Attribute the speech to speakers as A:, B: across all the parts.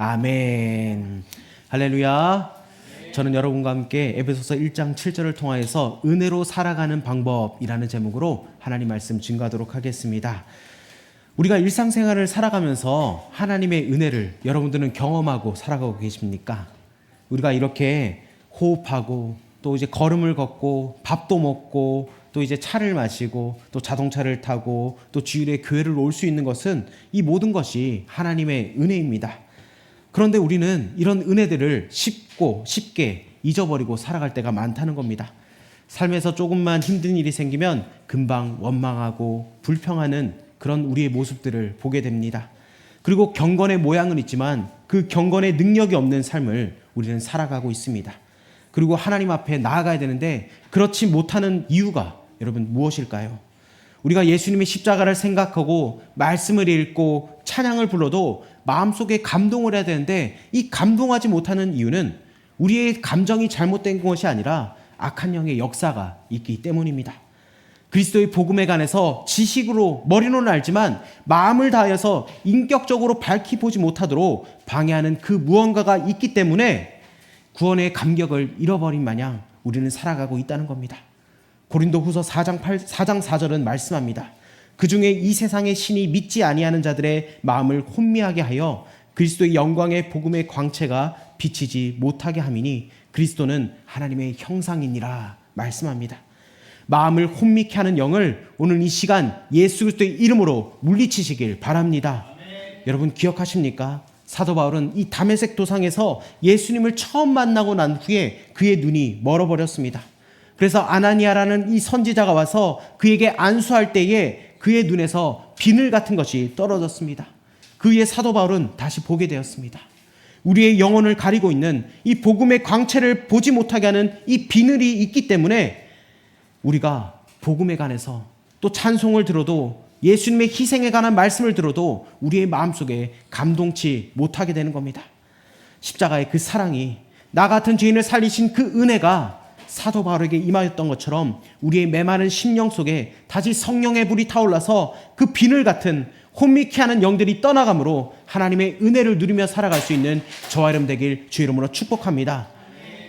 A: 아멘. 할렐루야. 저는 여러분과 함께 에베소서 1장 7절을 통하여서 은혜로 살아가는 방법이라는 제목으로 하나님 말씀 증거하도록 하겠습니다. 우리가 일상생활을 살아가면서 하나님의 은혜를 여러분들은 경험하고 살아가고 계십니까? 우리가 이렇게 호흡하고 또 이제 걸음을 걷고 밥도 먹고 또 이제 차를 마시고 또 자동차를 타고 또 주일에 교회를 올 수 있는 것은 이 모든 것이 하나님의 은혜입니다. 그런데 우리는 이런 은혜들을 쉽게 잊어버리고 살아갈 때가 많다는 겁니다. 삶에서 조금만 힘든 일이 생기면 금방 원망하고 불평하는 그런 우리의 모습들을 보게 됩니다. 그리고 경건의 모양은 있지만 그 경건의 능력이 없는 삶을 우리는 살아가고 있습니다. 그리고 하나님 앞에 나아가야 되는데 그렇지 못하는 이유가 여러분 무엇일까요? 우리가 예수님의 십자가를 생각하고 말씀을 읽고 찬양을 불러도 마음속에 감동을 해야 되는데 이 감동하지 못하는 이유는 우리의 감정이 잘못된 것이 아니라 악한 영의 역사가 있기 때문입니다. 그리스도의 복음에 관해서 지식으로 머리로는 알지만 마음을 다하여서 인격적으로 밝히 보지 못하도록 방해하는 그 무언가가 있기 때문에 구원의 감격을 잃어버린 마냥 우리는 살아가고 있다는 겁니다. 고린도후서 4장 4절은 말씀합니다. 그중에 이 세상의 신이 믿지 아니하는 자들의 마음을 혼미하게 하여 그리스도의 영광의 복음의 광채가 비치지 못하게 함이니 그리스도는 하나님의 형상이니라 말씀합니다. 마음을 혼미케 하는 영을 오늘 이 시간 예수 그리스도의 이름으로 물리치시길 바랍니다. 여러분 기억하십니까? 사도 바울은 이 다메섹 도상에서 예수님을 처음 만나고 난 후에 그의 눈이 멀어버렸습니다. 그래서 아나니아라는 이 선지자가 와서 그에게 안수할 때에 그의 눈에서 비늘 같은 것이 떨어졌습니다. 그 후에 사도 바울은 다시 보게 되었습니다. 우리의 영혼을 가리고 있는 이 복음의 광채를 보지 못하게 하는 이 비늘이 있기 때문에 우리가 복음에 관해서 또 찬송을 들어도 예수님의 희생에 관한 말씀을 들어도 우리의 마음속에 감동치 못하게 되는 겁니다. 십자가의 그 사랑이 나 같은 죄인을 살리신 그 은혜가 사도 바울에게 임하였던 것처럼 우리의 메마른 심령 속에 다시 성령의 불이 타올라서 그 비늘 같은 혼미케 하는 영들이 떠나감으로 하나님의 은혜를 누리며 살아갈 수 있는 저와 여러분 되길 주의 이름으로 축복합니다.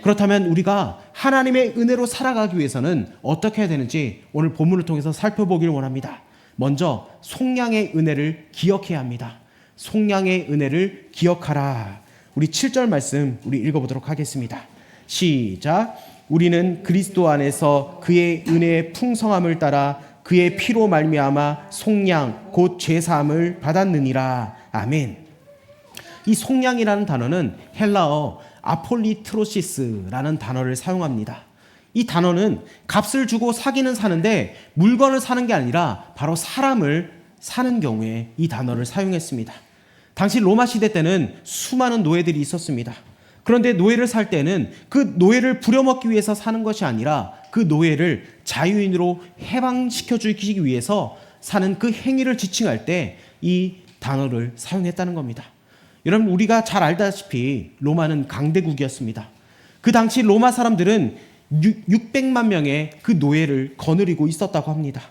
A: 그렇다면 우리가 하나님의 은혜로 살아가기 위해서는 어떻게 해야 되는지 오늘 본문을 통해서 살펴보기를 원합니다. 먼저 속량의 은혜를 기억해야 합니다. 속량의 은혜를 기억하라. 우리 7절 말씀 우리 읽어보도록 하겠습니다. 시작. 우리는 그리스도 안에서 그의 은혜의 풍성함을 따라 그의 피로 말미암아 속량 곧 죄사함을 받았느니라. 아멘. 이 속량이라는 단어는 헬라어 아폴리트로시스라는 단어를 사용합니다. 이 단어는 값을 주고 사기는 사는데 물건을 사는 게 아니라 바로 사람을 사는 경우에 이 단어를 사용했습니다. 당시 로마 시대 때는 수많은 노예들이 있었습니다. 그런데 노예를 살 때는 그 노예를 부려먹기 위해서 사는 것이 아니라 그 노예를 자유인으로 해방시켜 주기 위해서 사는 그 행위를 지칭할 때 이 단어를 사용했다는 겁니다. 여러분 우리가 잘 알다시피 로마는 강대국이었습니다. 그 당시 로마 사람들은 600만 명의 그 노예를 거느리고 있었다고 합니다.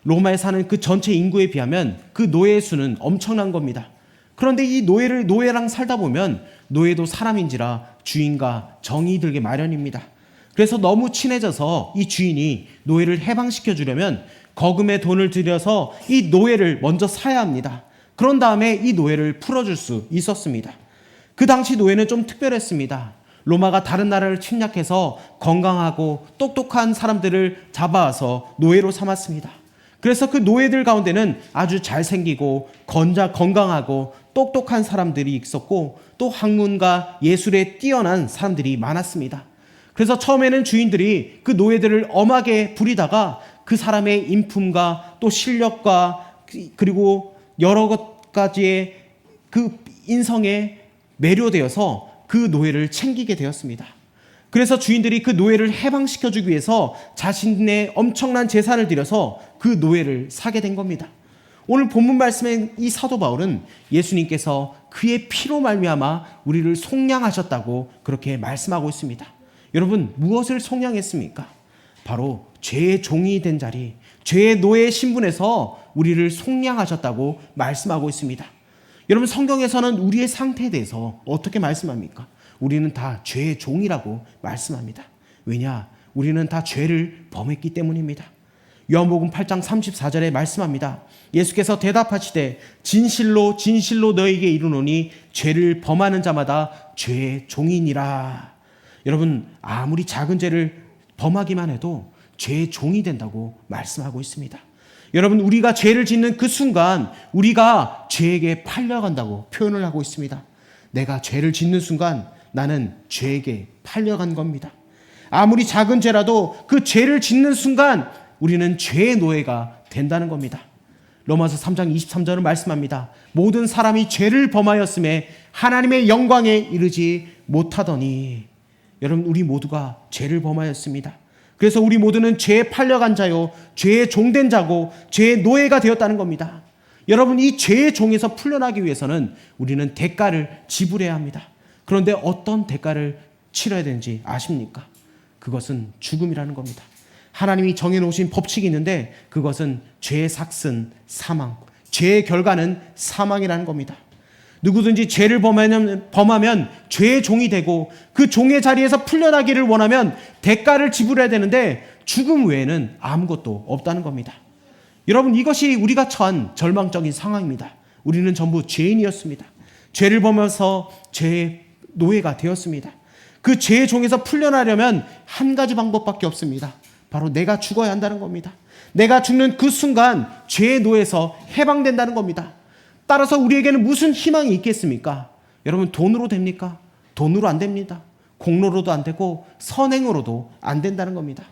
A: 로마에 사는 그 전체 인구에 비하면 그 노예의 수는 엄청난 겁니다. 그런데 이 노예랑 살다 보면 노예도 사람인지라 주인과 정이 들게 마련입니다. 그래서 너무 친해져서 이 주인이 노예를 해방시켜 주려면 거금의 돈을 들여서 이 노예를 먼저 사야 합니다. 그런 다음에 이 노예를 풀어줄 수 있었습니다. 그 당시 노예는 좀 특별했습니다. 로마가 다른 나라를 침략해서 건강하고 똑똑한 사람들을 잡아와서 노예로 삼았습니다. 그래서 그 노예들 가운데는 아주 잘생기고 건강하고 똑똑한 사람들이 있었고 또 학문과 예술에 뛰어난 사람들이 많았습니다. 그래서 처음에는 주인들이 그 노예들을 엄하게 부리다가 그 사람의 인품과 또 실력과 그리고 여러 가지의 그 인성에 매료되어서 그 노예를 챙기게 되었습니다. 그래서 주인들이 그 노예를 해방시켜주기 위해서 자신의 엄청난 재산을 들여서 그 노예를 사게 된 겁니다. 오늘 본문 말씀의 이 사도 바울은 예수님께서 그의 피로 말미암아 우리를 속량하셨다고 그렇게 말씀하고 있습니다. 여러분 무엇을 속량했습니까? 바로 죄의 종이 된 자리, 죄의 노예 신분에서 우리를 속량하셨다고 말씀하고 있습니다. 여러분, 성경에서는 우리의 상태에 대해서 어떻게 말씀합니까? 우리는 다 죄의 종이라고 말씀합니다. 왜냐? 우리는 다 죄를 범했기 때문입니다. 요한복음 8장 34절에 말씀합니다. 예수께서 대답하시되 진실로 진실로 너에게 이르노니 죄를 범하는 자마다 죄의 종이니라. 여러분, 아무리 작은 죄를 범하기만 해도 죄의 종이 된다고 말씀하고 있습니다. 여러분, 우리가 죄를 짓는 그 순간 우리가 죄에게 팔려간다고 표현을 하고 있습니다. 내가 죄를 짓는 순간 나는 죄에게 팔려간 겁니다. 아무리 작은 죄라도 그 죄를 짓는 순간 우리는 죄의 노예가 된다는 겁니다. 로마서 3장 23절은 말씀합니다. 모든 사람이 죄를 범하였음에 하나님의 영광에 이르지 못하더니. 여러분, 우리 모두가 죄를 범하였습니다. 그래서 우리 모두는 죄에 팔려간 자요, 죄의 종된 자고 죄의 노예가 되었다는 겁니다. 여러분, 이 죄의 종에서 풀려나기 위해서는 우리는 대가를 지불해야 합니다. 그런데 어떤 대가를 치러야 되는지 아십니까? 그것은 죽음이라는 겁니다. 하나님이 정해놓으신 법칙이 있는데 그것은 죄의 삭슨, 사망, 죄의 결과는 사망이라는 겁니다. 누구든지 죄를 범하면 죄의 종이 되고 그 종의 자리에서 풀려나기를 원하면 대가를 지불해야 되는데 죽음 외에는 아무것도 없다는 겁니다. 여러분, 이것이 우리가 처한 절망적인 상황입니다. 우리는 전부 죄인이었습니다. 죄를 범해서 죄의 노예가 되었습니다. 그 죄의 종에서 풀려나려면 한 가지 방법밖에 없습니다. 바로 내가 죽어야 한다는 겁니다. 내가 죽는 그 순간 죄의 노예에서 해방된다는 겁니다. 따라서 우리에게는 무슨 희망이 있겠습니까? 여러분, 돈으로 됩니까? 돈으로 안 됩니다. 공로로도 안 되고 선행으로도 안 된다는 겁니다.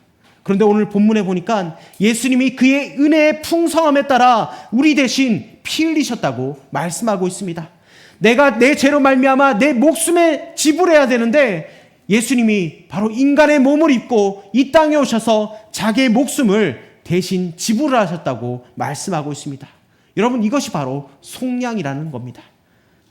A: 그런데 오늘 본문에 보니까 예수님이 그의 은혜의 풍성함에 따라 우리 대신 피 흘리셨다고 말씀하고 있습니다. 내가 내 죄로 말미암아 내 목숨에 지불해야 되는데 예수님이 바로 인간의 몸을 입고 이 땅에 오셔서 자기의 목숨을 대신 지불을 하셨다고 말씀하고 있습니다. 여러분, 이것이 바로 속량이라는 겁니다.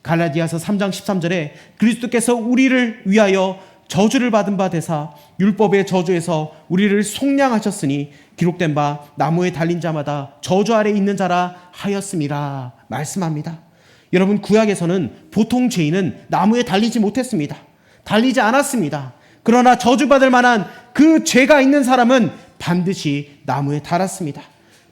A: 갈라디아서 3장 13절에 그리스도께서 우리를 위하여 저주를 받은 바 되사 율법의 저주에서 우리를 속량하셨으니 기록된 바 나무에 달린 자마다 저주 아래 있는 자라 하였음이라 말씀합니다. 여러분, 구약에서는 보통 죄인은 나무에 달리지 못했습니다. 달리지 않았습니다. 그러나 저주받을 만한 그 죄가 있는 사람은 반드시 나무에 달았습니다.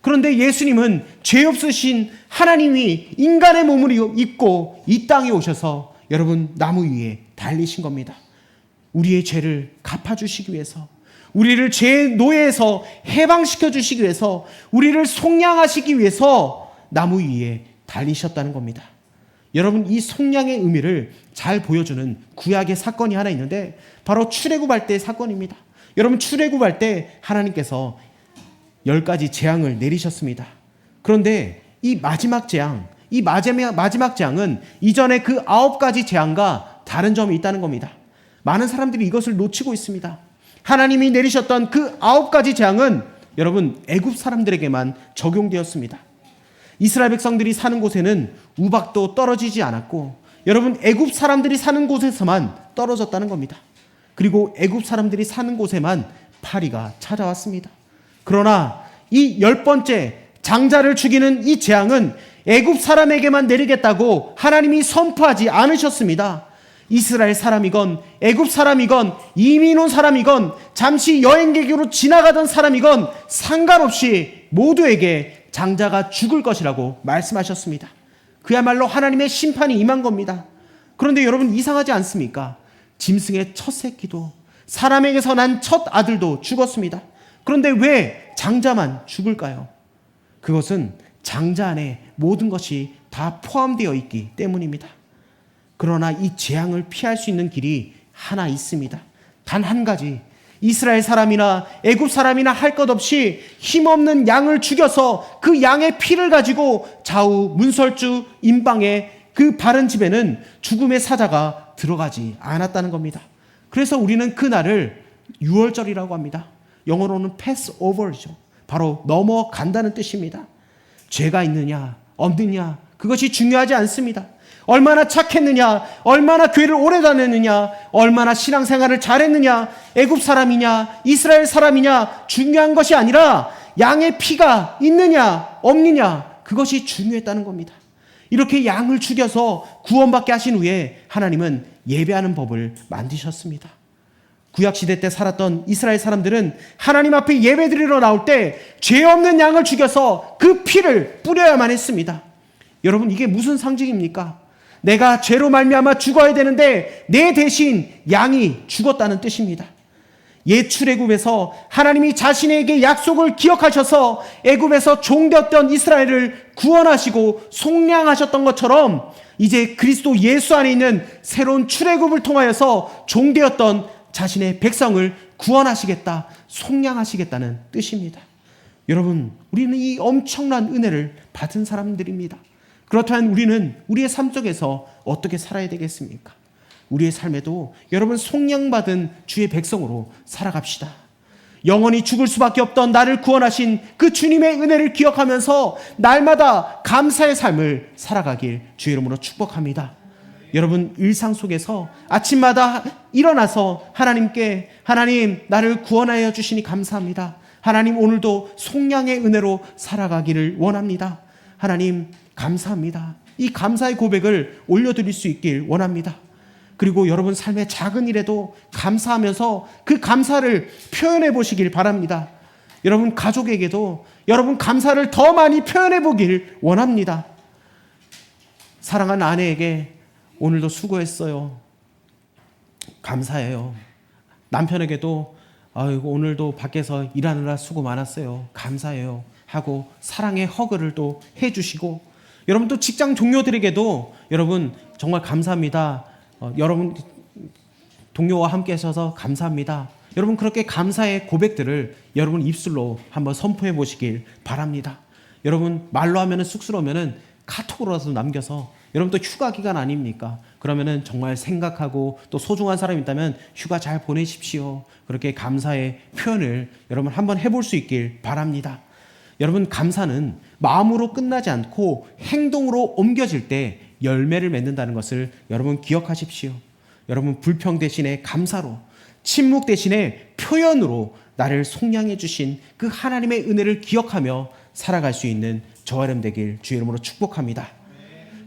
A: 그런데 예수님은 죄 없으신 하나님이 인간의 몸을 입고 이 땅에 오셔서 여러분 나무 위에 달리신 겁니다. 우리의 죄를 갚아주시기 위해서, 우리를 죄의 노예에서 해방시켜 주시기 위해서, 우리를 속량하시기 위해서 나무 위에 달리셨다는 겁니다. 여러분, 이 속량의 의미를 잘 보여주는 구약의 사건이 하나 있는데 바로 출애굽할 때의 사건입니다. 여러분, 출애굽할 때 하나님께서 10가지 재앙을 내리셨습니다. 그런데 이 마지막 재앙, 이 마지막 재앙은 이전에 그 9가지 재앙과 다른 점이 있다는 겁니다. 많은 사람들이 이것을 놓치고 있습니다. 하나님이 내리셨던 그 9가지 재앙은 여러분 애굽 사람들에게만 적용되었습니다. 이스라엘 백성들이 사는 곳에는 우박도 떨어지지 않았고 여러분 애굽 사람들이 사는 곳에서만 떨어졌다는 겁니다. 그리고 애굽 사람들이 사는 곳에만 파리가 찾아왔습니다. 그러나 이 10번째 장자를 죽이는 이 재앙은 애굽 사람에게만 내리겠다고 하나님이 선포하지 않으셨습니다. 이스라엘 사람이건 애굽 사람이건 이민 온 사람이건 잠시 여행객으로 지나가던 사람이건 상관없이 모두에게 장자가 죽을 것이라고 말씀하셨습니다. 그야말로 하나님의 심판이 임한 겁니다. 그런데 여러분 이상하지 않습니까? 짐승의 첫 새끼도 사람에게서 난 첫 아들도 죽었습니다. 그런데 왜 장자만 죽을까요? 그것은 장자 안에 모든 것이 다 포함되어 있기 때문입니다. 그러나 이 재앙을 피할 수 있는 길이 하나 있습니다. 단 한 가지. 이스라엘 사람이나 애굽 사람이나 할 것 없이 힘없는 양을 죽여서 그 양의 피를 가지고 좌우 문설주 임방의 그 바른 집에는 죽음의 사자가 들어가지 않았다는 겁니다. 그래서 우리는 그날을 유월절이라고 합니다. 영어로는 패스오버죠. 바로 넘어간다는 뜻입니다. 죄가 있느냐 없느냐 그것이 중요하지 않습니다. 얼마나 착했느냐, 얼마나 교회를 오래 다녔느냐, 얼마나 신앙생활을 잘했느냐, 애굽 사람이냐, 이스라엘 사람이냐 중요한 것이 아니라 양의 피가 있느냐 없느냐 그것이 중요했다는 겁니다. 이렇게 양을 죽여서 구원받게 하신 후에 하나님은 예배하는 법을 만드셨습니다. 구약시대 때 살았던 이스라엘 사람들은 하나님 앞에 예배드리러 나올 때 죄 없는 양을 죽여서 그 피를 뿌려야만 했습니다. 여러분, 이게 무슨 상징입니까? 내가 죄로 말미암아 죽어야 되는데 내 대신 양이 죽었다는 뜻입니다. 옛 출애굽에서 하나님이 자신에게 약속을 기억하셔서 애굽에서 종되었던 이스라엘을 구원하시고 속량하셨던 것처럼 이제 그리스도 예수 안에 있는 새로운 출애굽을 통하여서 종되었던 자신의 백성을 구원하시겠다, 속량하시겠다는 뜻입니다. 여러분, 우리는 이 엄청난 은혜를 받은 사람들입니다. 그렇다면 우리는 우리의 삶 속에서 어떻게 살아야 되겠습니까? 우리의 삶에도 여러분 속량받은 주의 백성으로 살아갑시다. 영원히 죽을 수밖에 없던 나를 구원하신 그 주님의 은혜를 기억하면서 날마다 감사의 삶을 살아가길 주의 이름으로 축복합니다. 여러분, 일상 속에서 아침마다 일어나서 하나님께 하나님 나를 구원하여 주시니 감사합니다. 하나님 오늘도 속량의 은혜로 살아가기를 원합니다. 하나님 감사합니다. 이 감사의 고백을 올려드릴 수 있길 원합니다. 그리고 여러분 삶의 작은 일에도 감사하면서 그 감사를 표현해 보시길 바랍니다. 여러분 가족에게도 여러분 감사를 더 많이 표현해 보길 원합니다. 사랑하는 아내에게 오늘도 수고했어요. 감사해요. 남편에게도 아이고 오늘도 밖에서 일하느라 수고 많았어요. 감사해요. 하고 사랑의 허그를 또 해주시고, 여러분 또 직장 동료들에게도 여러분 정말 감사합니다. 여러분 동료와 함께 하셔서 감사합니다. 여러분 그렇게 감사의 고백들을 여러분 입술로 한번 선포해 보시길 바랍니다. 여러분 말로 하면은 쑥스러우면은 카톡으로라도 남겨서, 여러분 또 휴가 기간 아닙니까? 그러면은 정말 생각하고 또 소중한 사람이 있다면 휴가 잘 보내십시오. 그렇게 감사의 표현을 여러분 한번 해볼 수 있길 바랍니다. 여러분 감사는 마음으로 끝나지 않고 행동으로 옮겨질 때 열매를 맺는다는 것을 여러분 기억하십시오. 여러분 불평 대신에 감사로, 침묵 대신에 표현으로 나를 속량해 주신 그 하나님의 은혜를 기억하며 살아갈 수 있는 저와 여러분 되길 주의 이름으로 축복합니다.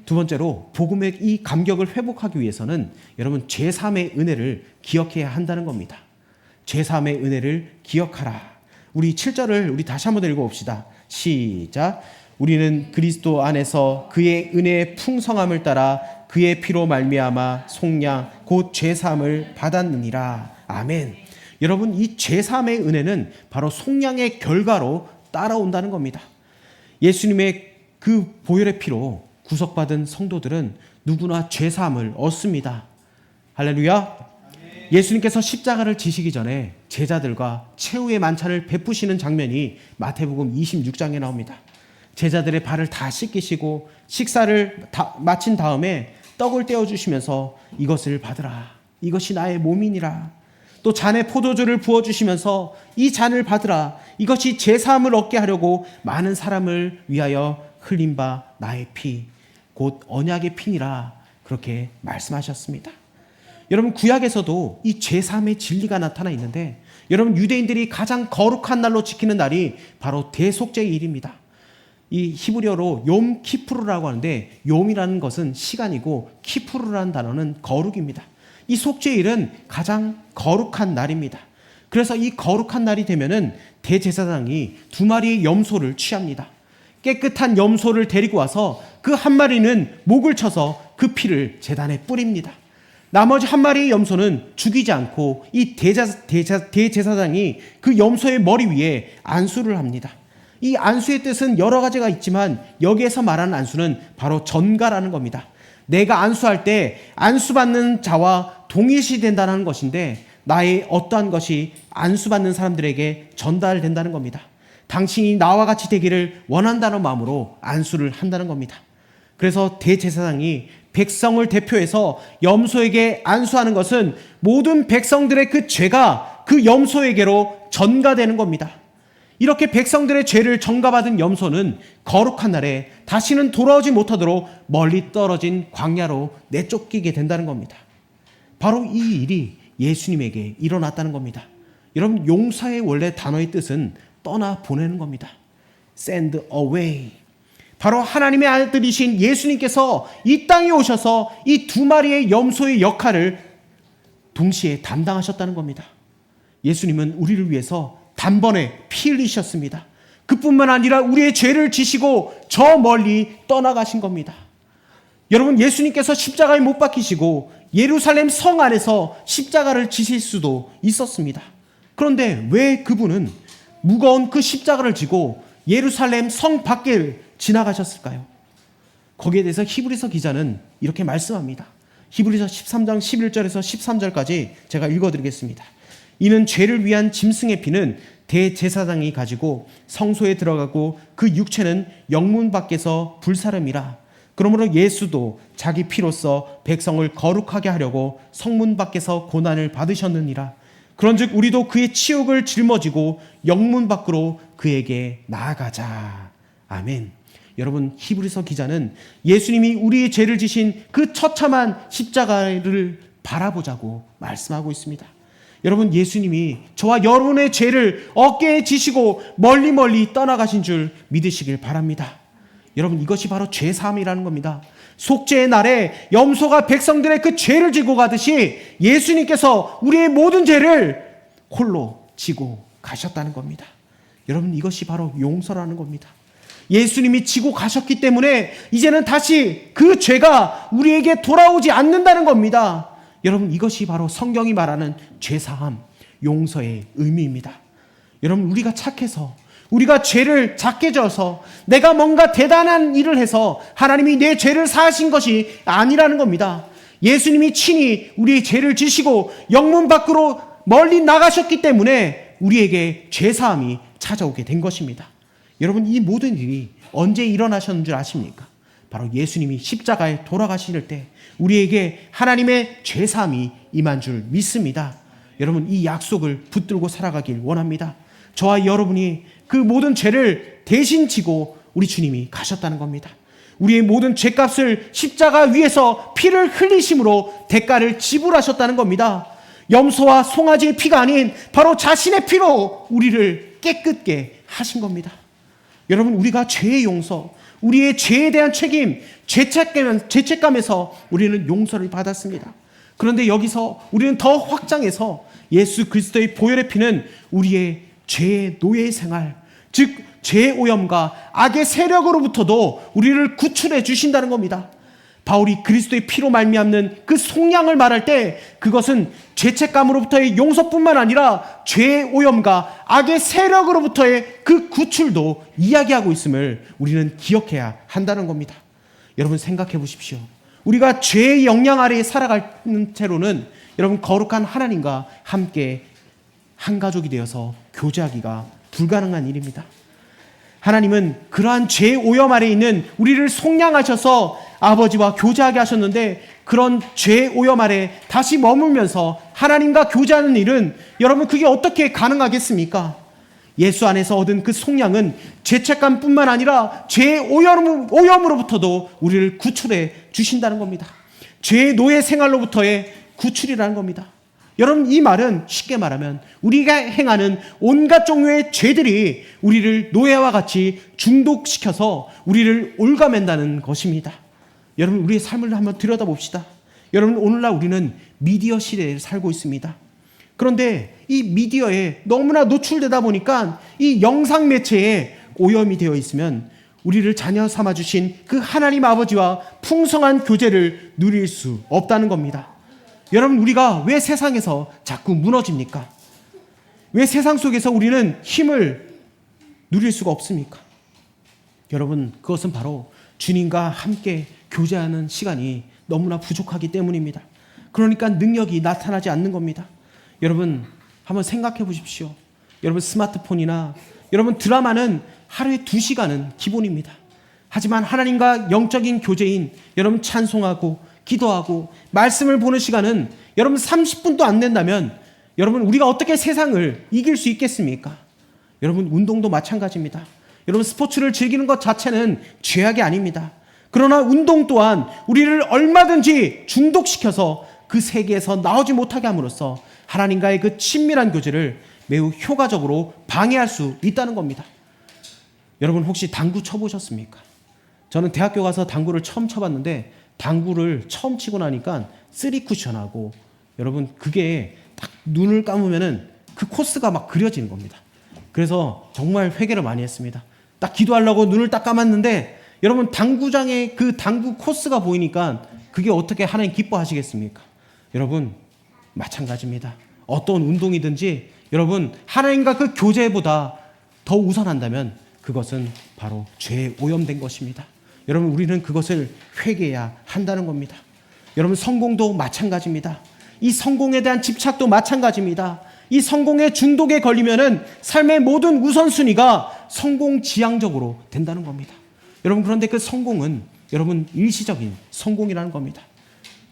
A: 두 번째로 복음의 이 감격을 회복하기 위해서는 여러분 제3의 은혜를 기억해야 한다는 겁니다. 제3의 은혜를 기억하라. 우리 7절을 우리 다시 한번 읽어봅시다. 시작. 우리는 그리스도 안에서 그의 은혜의 풍성함을 따라 그의 피로 말미암아 속량 곧 죄사함을 받았느니라. 아멘. 여러분 이 죄사함의 은혜는 바로 속량의 결과로 따라온다는 겁니다. 예수님의 그 보혈의 피로 구속받은 성도들은 누구나 죄사함을 얻습니다. 할렐루야. 예수님께서 십자가를 지시기 전에 제자들과 최후의 만찬을 베푸시는 장면이 마태복음 26장에 나옵니다. 제자들의 발을 다 씻기시고 식사를 마친 다음에 떡을 떼어주시면서 이것을 받으라. 이것이 나의 몸이니라. 또 잔에 포도주를 부어주시면서 이 잔을 받으라. 이것이 제사함을 얻게 하려고 많은 사람을 위하여 흘린 바 나의 피, 곧 언약의 피니라. 그렇게 말씀하셨습니다. 여러분 구약에서도 이 제사함의 진리가 나타나 있는데, 여러분 유대인들이 가장 거룩한 날로 지키는 날이 바로 대속죄의 일입니다. 이 히브리어로 욤 키푸르라고 하는데, 욤이라는 것은 시간이고 키푸르라는 단어는 거룩입니다. 이 속죄일은 가장 거룩한 날입니다. 그래서 이 거룩한 날이 되면은 대제사장이 2마리의 염소를 취합니다. 깨끗한 염소를 데리고 와서 그 한 마리는 목을 쳐서 그 피를 제단에 뿌립니다. 나머지 한 마리의 염소는 죽이지 않고 이 대제사장이 그 염소의 머리 위에 안수를 합니다. 이 안수의 뜻은 여러 가지가 있지만 여기에서 말하는 안수는 바로 전가라는 겁니다. 내가 안수할 때 안수받는 자와 동일시 된다는 것인데, 나의 어떠한 것이 안수받는 사람들에게 전달된다는 겁니다. 당신이 나와 같이 되기를 원한다는 마음으로 안수를 한다는 겁니다. 그래서 대제사장이 백성을 대표해서 염소에게 안수하는 것은 모든 백성들의 그 죄가 그 염소에게로 전가되는 겁니다. 이렇게 백성들의 죄를 전가받은 염소는 거룩한 날에 다시는 돌아오지 못하도록 멀리 떨어진 광야로 내쫓기게 된다는 겁니다. 바로 이 일이 예수님에게 일어났다는 겁니다. 여러분 용서의 원래 단어의 뜻은 떠나 보내는 겁니다. send away. 바로 하나님의 아들이신 예수님께서 이 땅에 오셔서 이 두 마리의 염소의 역할을 동시에 담당하셨다는 겁니다. 예수님은 우리를 위해서 단번에 피 흘리셨습니다. 그뿐만 아니라 우리의 죄를 지시고 저 멀리 떠나가신 겁니다. 여러분, 예수님께서 십자가에 못 박히시고 예루살렘 성 안에서 십자가를 지실 수도 있었습니다. 그런데 왜 그분은 무거운 그 십자가를 지고 예루살렘 성 밖을 지나가셨을까요? 거기에 대해서 히브리서 기자는 이렇게 말씀합니다. 히브리서 13장 11절에서 13절까지 제가 읽어드리겠습니다. 이는 죄를 위한 짐승의 피는 대제사장이 가지고 성소에 들어가고 그 육체는 영문 밖에서 불사름이라. 그러므로 예수도 자기 피로써 백성을 거룩하게 하려고 성문 밖에서 고난을 받으셨느니라. 그런즉 우리도 그의 치욕을 짊어지고 영문 밖으로 그에게 나아가자. 아멘. 여러분, 히브리서 기자는 예수님이 우리의 죄를 지신 그 처참한 십자가를 바라보자고 말씀하고 있습니다. 여러분, 예수님이 저와 여러분의 죄를 어깨에 지시고 멀리 떠나가신 줄 믿으시길 바랍니다. 여러분, 이것이 바로 죄사함이라는 겁니다. 속죄의 날에 염소가 백성들의 그 죄를 지고 가듯이 예수님께서 우리의 모든 죄를 홀로 지고 가셨다는 겁니다. 여러분, 이것이 바로 용서라는 겁니다. 예수님이 지고 가셨기 때문에 이제는 다시 그 죄가 우리에게 돌아오지 않는다는 겁니다. 여러분, 이것이 바로 성경이 말하는 죄사함, 용서의 의미입니다. 여러분, 우리가 착해서, 우리가 죄를 작게 져서 내가 뭔가 대단한 일을 해서 하나님이 내 죄를 사하신 것이 아니라는 겁니다. 예수님이 친히 우리의 죄를 지시고 영문 밖으로 멀리 나가셨기 때문에 우리에게 죄사함이 찾아오게 된 것입니다. 여러분, 이 모든 일이 언제 일어나셨는 줄 아십니까? 바로 예수님이 십자가에 돌아가실 때 우리에게 하나님의 죄사함이 임한 줄 믿습니다. 여러분, 이 약속을 붙들고 살아가길 원합니다. 저와 여러분이 그 모든 죄를 대신 지고 우리 주님이 가셨다는 겁니다. 우리의 모든 죄값을 십자가 위에서 피를 흘리심으로 대가를 지불하셨다는 겁니다. 염소와 송아지의 피가 아닌 바로 자신의 피로 우리를 깨끗게 하신 겁니다. 여러분, 우리가 죄의 용서, 우리의 죄에 대한 책임, 죄책감에서 우리는 용서를 받았습니다. 그런데 여기서 우리는 더 확장해서 예수 그리스도의 보혈의 피는 우리의 죄의 노예 생활, 즉 죄의 오염과 악의 세력으로부터도 우리를 구출해 주신다는 겁니다. 바울이 그리스도의 피로 말미암는 그 속량을 말할 때 그것은 죄책감으로부터의 용서뿐만 아니라 죄의 오염과 악의 세력으로부터의 그 구출도 이야기하고 있음을 우리는 기억해야 한다는 겁니다. 여러분, 생각해 보십시오. 우리가 죄의 영향 아래에 살아가는 채로는 여러분, 거룩한 하나님과 함께 한 가족이 되어서 교제하기가 불가능한 일입니다. 하나님은 그러한 죄의 오염 아래에 있는 우리를 속량하셔서 아버지와 교제하게 하셨는데, 그런 죄의 오염 아래 다시 머물면서 하나님과 교제하는 일은 여러분, 그게 어떻게 가능하겠습니까? 예수 안에서 얻은 그 속량은 죄책감뿐만 아니라 죄의 오염으로부터도 우리를 구출해 주신다는 겁니다. 죄의 노예 생활로부터의 구출이라는 겁니다. 여러분, 이 말은 쉽게 말하면 우리가 행하는 온갖 종류의 죄들이 우리를 노예와 같이 중독시켜서 우리를 올가맨다는 것입니다. 여러분, 우리의 삶을 한번 들여다봅시다. 여러분, 오늘날 우리는 미디어 시대에 살고 있습니다. 그런데 이 미디어에 너무나 노출되다 보니까 이 영상 매체에 오염이 되어 있으면 우리를 자녀 삼아주신 그 하나님 아버지와 풍성한 교제를 누릴 수 없다는 겁니다. 여러분, 우리가 왜 세상에서 자꾸 무너집니까? 왜 세상 속에서 우리는 힘을 누릴 수가 없습니까? 여러분, 그것은 바로 주님과 함께 교제하는 시간이 너무나 부족하기 때문입니다. 그러니까 능력이 나타나지 않는 겁니다. 여러분, 한번 생각해 보십시오. 여러분, 스마트폰이나 여러분 드라마는 하루에 2시간은 기본입니다. 하지만 하나님과 영적인 교제인 여러분 찬송하고 기도하고 말씀을 보는 시간은 여러분 30분도 안 된다면 여러분, 우리가 어떻게 세상을 이길 수 있겠습니까? 여러분, 운동도 마찬가지입니다. 여러분, 스포츠를 즐기는 것 자체는 죄악이 아닙니다. 그러나 운동 또한 우리를 얼마든지 중독시켜서 그 세계에서 나오지 못하게 함으로써 하나님과의 그 친밀한 교제를 매우 효과적으로 방해할 수 있다는 겁니다. 여러분, 혹시 당구 쳐보셨습니까? 저는 대학교 가서 당구를 처음 쳐봤는데 당구를 처음 치고 나니까 쓰리 쿠션하고 여러분 그게 딱 눈을 감으면은 그 코스가 막 그려지는 겁니다. 그래서 정말 회개를 많이 했습니다. 딱 기도하려고 눈을 딱 감았는데 여러분 당구장에 그 당구 코스가 보이니까 그게 어떻게 하나님 기뻐하시겠습니까? 여러분 마찬가지입니다. 어떤 운동이든지 여러분 하나님과 그 교제보다 더 우선한다면 그것은 바로 죄에 오염된 것입니다. 여러분 우리는 그것을 회개해야 한다는 겁니다. 여러분 성공도 마찬가지입니다. 이 성공에 대한 집착도 마찬가지입니다. 이 성공의 중독에 걸리면은 삶의 모든 우선순위가 성공 지향적으로 된다는 겁니다. 여러분 그런데 그 성공은 여러분 일시적인 성공이라는 겁니다.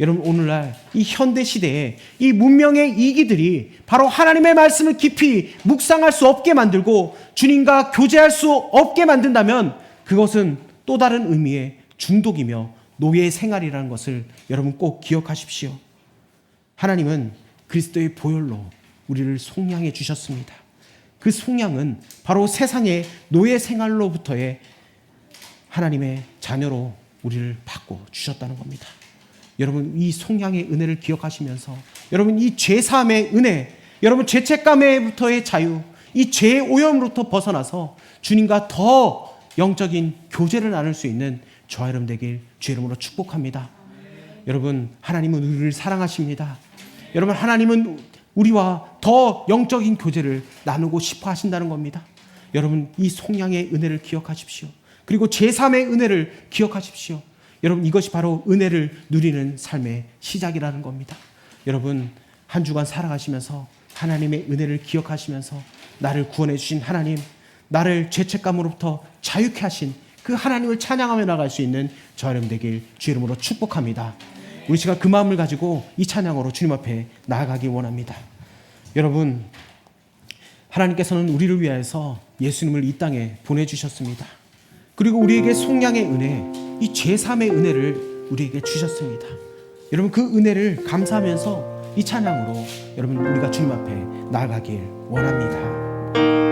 A: 여러분 오늘날 이 현대 시대에 이 문명의 이기들이 바로 하나님의 말씀을 깊이 묵상할 수 없게 만들고 주님과 교제할 수 없게 만든다면 그것은 또 다른 의미의 중독이며 노예 생활이라는 것을 여러분 꼭 기억하십시오. 하나님은 그리스도의 보혈로 우리를 속량해 주셨습니다. 그 속량은 바로 세상의 노예 생활로부터의 하나님의 자녀로 우리를 바꿔 주셨다는 겁니다. 여러분 이 속량의 은혜를 기억하시면서 여러분 이 죄사함의 은혜, 여러분 죄책감에부터의 자유, 이 죄의 오염으로부터 벗어나서 주님과 더 영적인 교제를 나눌 수 있는 저와 여러분 되길 주의 이름으로 축복합니다. 여러분 하나님은 우리를 사랑하십니다. 여러분 하나님은 우리와 더 영적인 교제를 나누고 싶어 하신다는 겁니다. 여러분 이 속량의 은혜를 기억하십시오. 그리고 제3의 은혜를 기억하십시오. 여러분 이것이 바로 은혜를 누리는 삶의 시작이라는 겁니다. 여러분 한 주간 살아가시면서 하나님의 은혜를 기억하시면서 나를 구원해 주신 하나님, 나를 죄책감으로부터 자유케 하신 그 하나님을 찬양하며 나갈 수 있는 저와 여러분 되길 주의 이름으로 축복합니다. 우리 시간 그 마음을 가지고 이 찬양으로 주님 앞에 나아가기 원합니다. 여러분 하나님께서는 우리를 위하여서 예수님을 이 땅에 보내주셨습니다. 그리고 우리에게 속량의 은혜, 이 제3의 은혜를 우리에게 주셨습니다. 여러분 그 은혜를 감사하면서 이 찬양으로 여러분 우리가 주님 앞에 나아가길 원합니다.